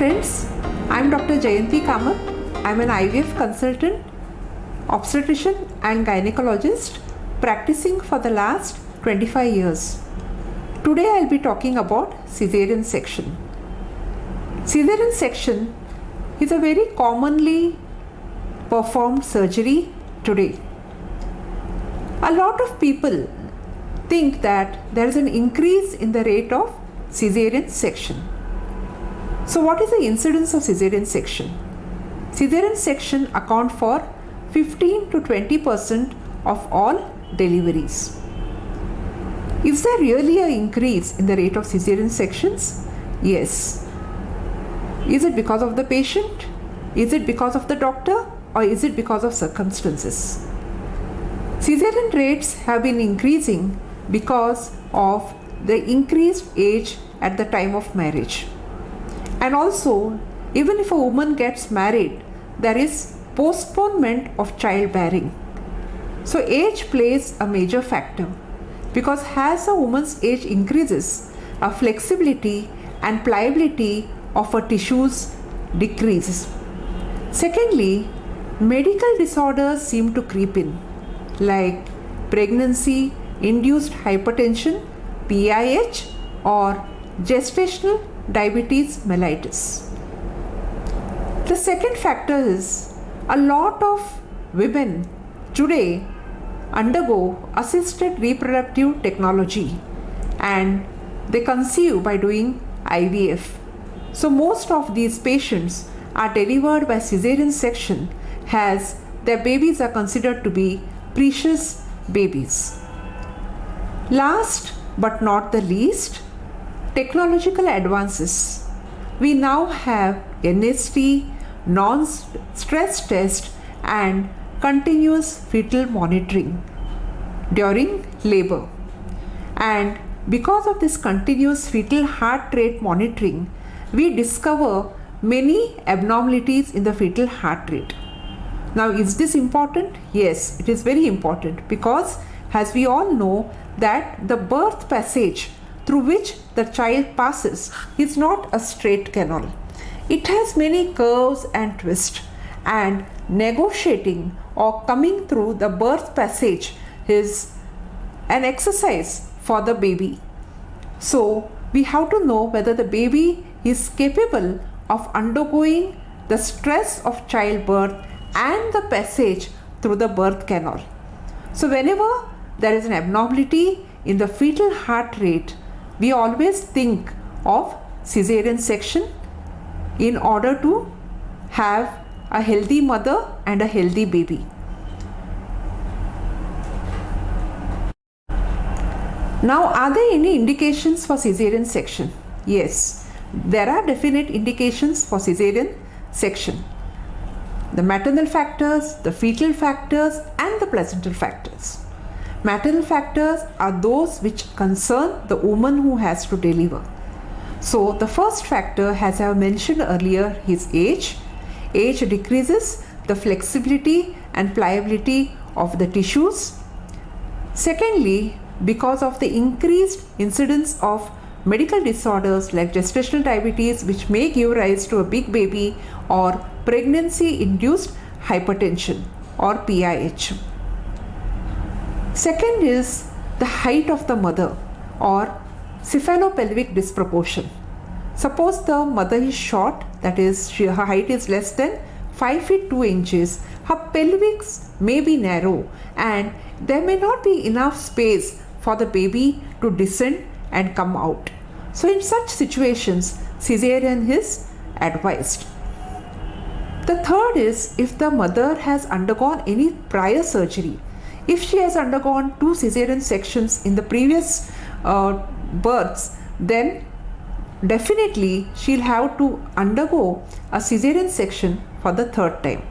friends, I am Dr. Jayanti Kamat. I am an IVF consultant, obstetrician and gynecologist practicing for the last 25 years. Today I will be talking about Caesarean section. Caesarean section is a very commonly performed surgery today. A lot of people think that there is an increase in the rate of Caesarean section. So what is the incidence of Caesarean section? Caesarean section account for 15 to 20% of all deliveries. Is there really an increase in the rate of Caesarean sections? Yes. Is it because of the patient? Is it because of the doctor? Or is it because of circumstances? Caesarean rates have been increasing because of the increased age at the time of marriage. And also, even if a woman gets married, there is postponement of childbearing. So age plays a major factor, because as a woman's age increases, her flexibility and pliability of her tissues decreases. Secondly, medical disorders seem to creep in, like pregnancy induced hypertension, PIH, or gestational diabetes mellitus. The second factor is a lot of women today undergo assisted reproductive technology and they conceive by doing IVF. So most of these patients are delivered by Caesarean section as their babies are considered to be precious babies. Last but not the least, technological advances. We now have NST, non-stress test and continuous fetal monitoring during labor. And because of this continuous fetal heart rate monitoring, we discover many abnormalities in the fetal heart rate. Now, is this important? Yes, it is very important, because as we all know that the birth passage through which the child passes is not a straight canal. It has many curves and twists, and negotiating or coming through the birth passage is an exercise for the baby. So we have to know whether the baby is capable of undergoing the stress of childbirth and the passage through the birth canal. So whenever there is an abnormality in the fetal heart rate, we always think of Caesarean section in order to have a healthy mother and a healthy baby. Now, are there any indications for Caesarean section? Yes, there are definite indications for Caesarean section. The maternal factors, the fetal factors and the placental factors. Maternal factors are those which concern the woman who has to deliver. So the first factor, as I have mentioned earlier, is age. Age decreases the flexibility and pliability of the tissues. Secondly, because of the increased incidence of medical disorders like gestational diabetes, which may give rise to a big baby, or pregnancy-induced hypertension or PIH. Second is the height of the mother or cephalopelvic disproportion. Suppose the mother is short, that is her height is less than 5 feet 2 inches, her pelvis may be narrow and there may not be enough space for the baby to descend and come out. So in such situations, Caesarean is advised. The third is if the mother has undergone any prior surgery. If she has undergone 2 Caesarean sections in the previous births, then definitely she'll have to undergo a Caesarean section for the third time.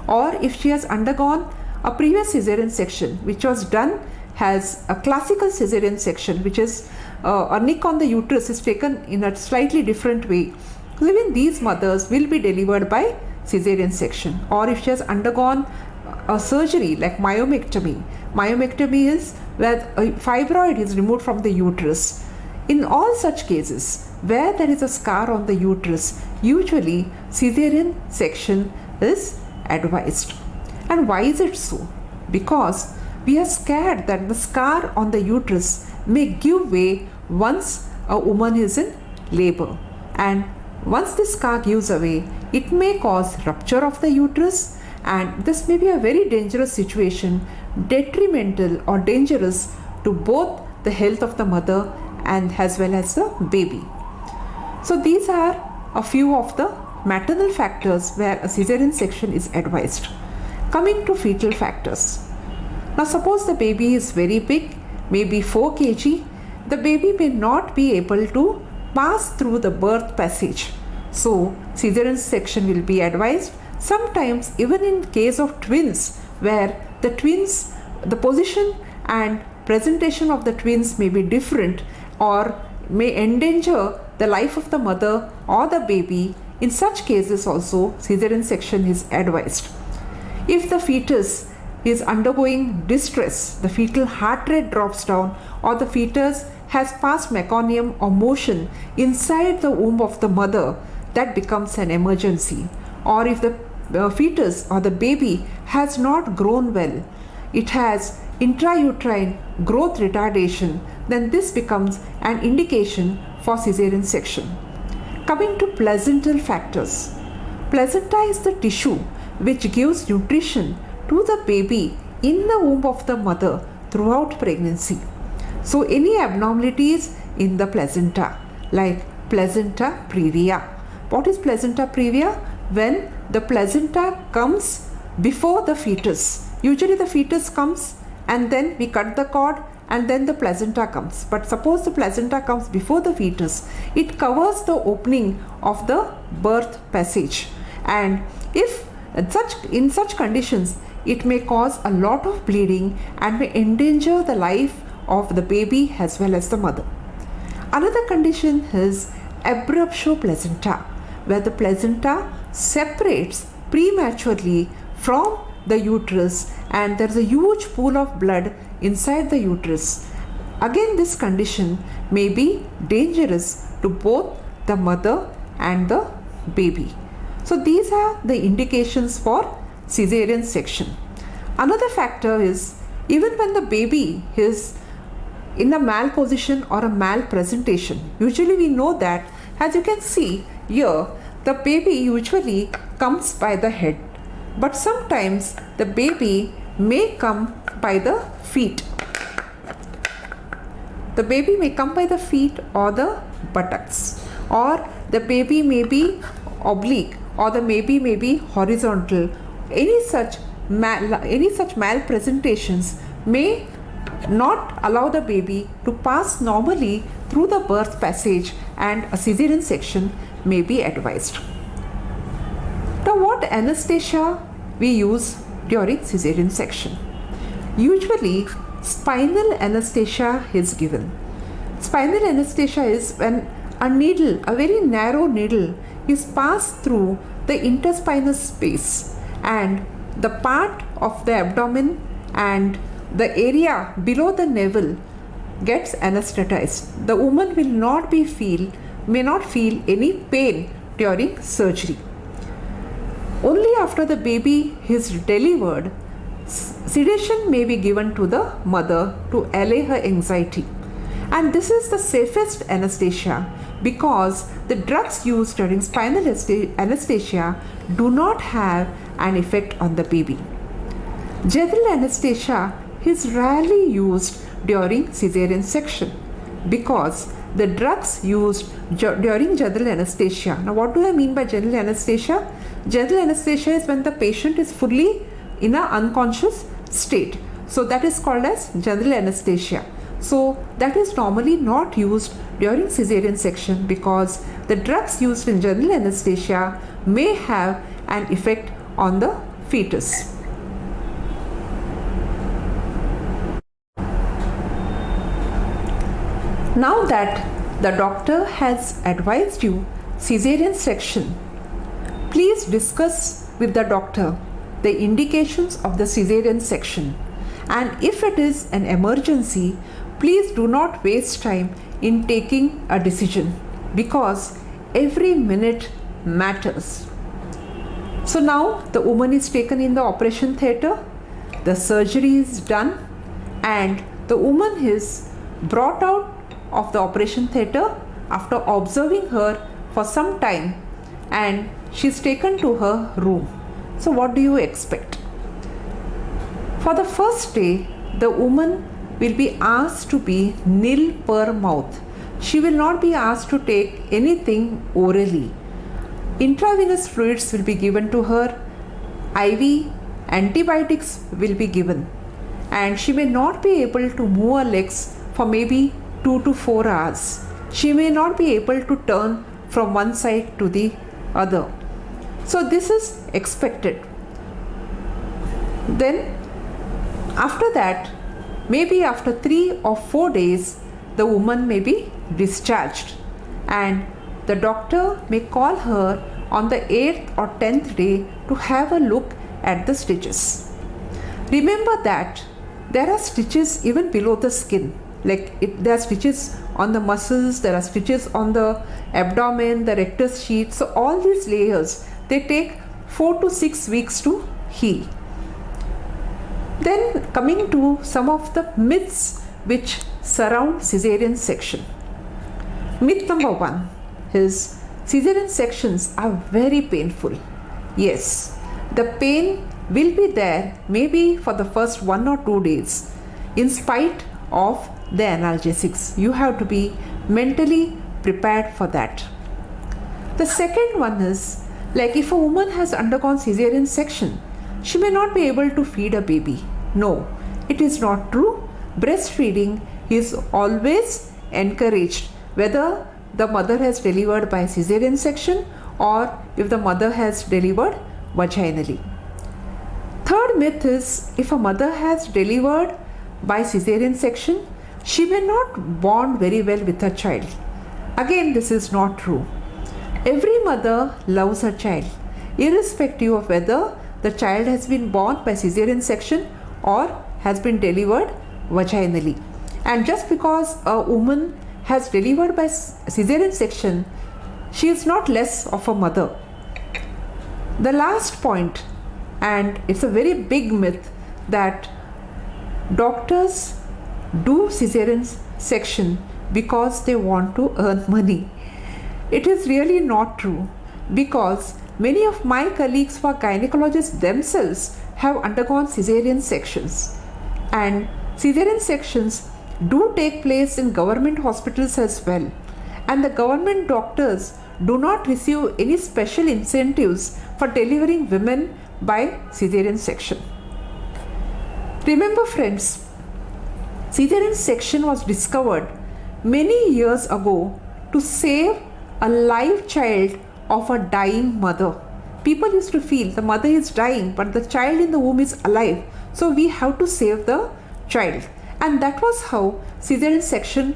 Or if she has undergone a previous Caesarean section which was done as a classical Caesarean section, which is a nick on the uterus is taken in a slightly different way, even these mothers will be delivered by Caesarean section. Or if she has undergone a surgery like myomectomy. Myomectomy is where a fibroid is removed from the uterus. In all such cases where there is a scar on the uterus, usually caesarean section is advised. And why is it so? Because we are scared that the scar on the uterus may give way once a woman is in labor. And once this scar gives away, it may cause rupture of the uterus, and this may be a very dangerous situation, detrimental or dangerous to both the health of the mother and as well as the baby. So these are a few of the maternal factors where a caesarean section is advised. Coming to fetal factors. Now suppose the baby is very big, maybe 4 kg, the baby may not be able to pass through the birth passage. So caesarean section will be advised. Sometimes even in case of twins, where the twins, the position and presentation of the twins may be different or may endanger the life of the mother or the baby, in such cases also caesarean section is advised. If the fetus is undergoing distress, the fetal heart rate drops down, or the fetus has past meconium or motion inside the womb of the mother, that becomes an emergency. Or if the fetus or the baby has not grown well, it has intrauterine growth retardation, then this becomes an indication for caesarean section. Coming to placental factors. Placenta is the tissue which gives nutrition to the baby in the womb of the mother throughout pregnancy. So any abnormalities in the placenta, like placenta previa. What is placenta previa? When the placenta comes before the fetus. Usually the fetus comes and then we cut the cord and then the placenta comes. But suppose the placenta comes before the fetus, it covers the opening of the birth passage. And if in such conditions, it may cause a lot of bleeding and may endanger the life of the baby as well as the mother. Another condition is abruptio placenta, where the placenta separates prematurely from the uterus and there is a huge pool of blood inside the uterus. Again, this condition may be dangerous to both the mother and the baby. So these are the indications for caesarean section. Another factor is even when the baby is in a malposition or a malpresentation. Usually we know that, as you can see here, the baby usually comes by the head, but sometimes the baby may come by the feet. The baby may come by the feet or the buttocks, or the baby may be oblique, or the baby may be horizontal. Any such malpresentations may not allow the baby to pass normally through the birth passage, and a caesarean section may be advised. Now, what anesthesia we use during caesarean section? Usually spinal anesthesia is given. Spinal anesthesia is when a needle, a very narrow needle, is passed through the interspinous space, and the part of the abdomen and the area below the navel gets anesthetized. The woman may not feel any pain during surgery. Only after the baby is delivered, sedation may be given to the mother to allay her anxiety. And this is the safest anesthesia because the drugs used during spinal anesthesia do not have an effect on the baby. General anesthesia is rarely used during caesarean section because the drugs used during general anesthesia. Now, what do I mean by general anesthesia? General anesthesia is when the patient is fully in an unconscious state. So that is called as general anesthesia. So that is normally not used during caesarean section because the drugs used in general anesthesia may have an effect on the fetus. Now that the doctor has advised you caesarean section, please discuss with the doctor the indications of the caesarean section, and if it is an emergency, please do not waste time in taking a decision because every minute matters. So now the woman is taken in the operation theatre, the surgery is done, and the woman is brought out of the operation theatre after observing her for some time, and she is taken to her room. So what do you expect? For the first day, the woman will be asked to be nil per mouth. She will not be asked to take anything orally. Intravenous fluids will be given to her, IV antibiotics will be given, and she may not be able to move her legs for maybe 2 to 4 hours. She may not be able to turn from one side to the other. So this is expected. Then after that, maybe after 3 or 4 days, the woman may be discharged, and the doctor may call her on the 8th or 10th day to have a look at the stitches. Remember that there are stitches even below the skin. There are stitches on the muscles, there are stitches on the abdomen, the rectus sheath. So all these layers, they take 4 to 6 weeks to heal. Then coming to some of the myths which surround Caesarean section. Myth number 1 is Caesarean sections are very painful. Yes, the pain will be there maybe for the first 1 or 2 days in spite of the analgesics. You have to be mentally prepared for that. The second one is, if a woman has undergone Caesarean section, she may not be able to feed a baby. No, it is not true. Breastfeeding is always encouraged, whether the mother has delivered by Caesarean section or if the mother has delivered vaginally. Third myth is, if a mother has delivered by Caesarean section, she may not bond very well with her child. Again, this is not true. Every mother loves her child, irrespective of whether the child has been born by Caesarean section or has been delivered vaginally. And just because a woman has delivered by Caesarean section, she is not less of a mother. The last point, and it's a very big myth, that doctors do Caesarean section because they want to earn money. It is really not true, because many of my colleagues who are gynecologists themselves have undergone Caesarean sections, and Caesarean sections do take place in government hospitals as well, and the government doctors do not receive any special incentives for delivering women by Caesarean section. Remember friends, Caesarean section was discovered many years ago to save a live child of a dying mother. People used to feel the mother is dying but the child in the womb is alive, so we have to save the child. And that was how Caesarean section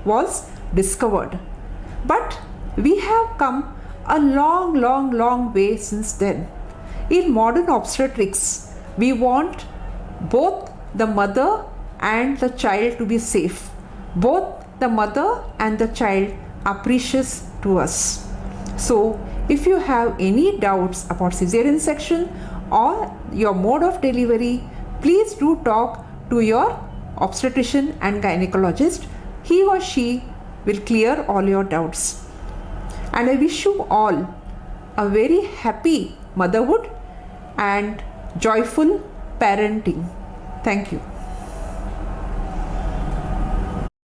was discovered. But we have come a long way since then. In modern obstetrics, we want both the mother and the child to be safe. Both the mother and the child are precious to us. So if you have any doubts about Caesarean section or your mode of delivery, please do talk to your obstetrician and gynecologist. He or she will clear all your doubts. And I wish you all a very happy motherhood and joyful parenting. Thank you.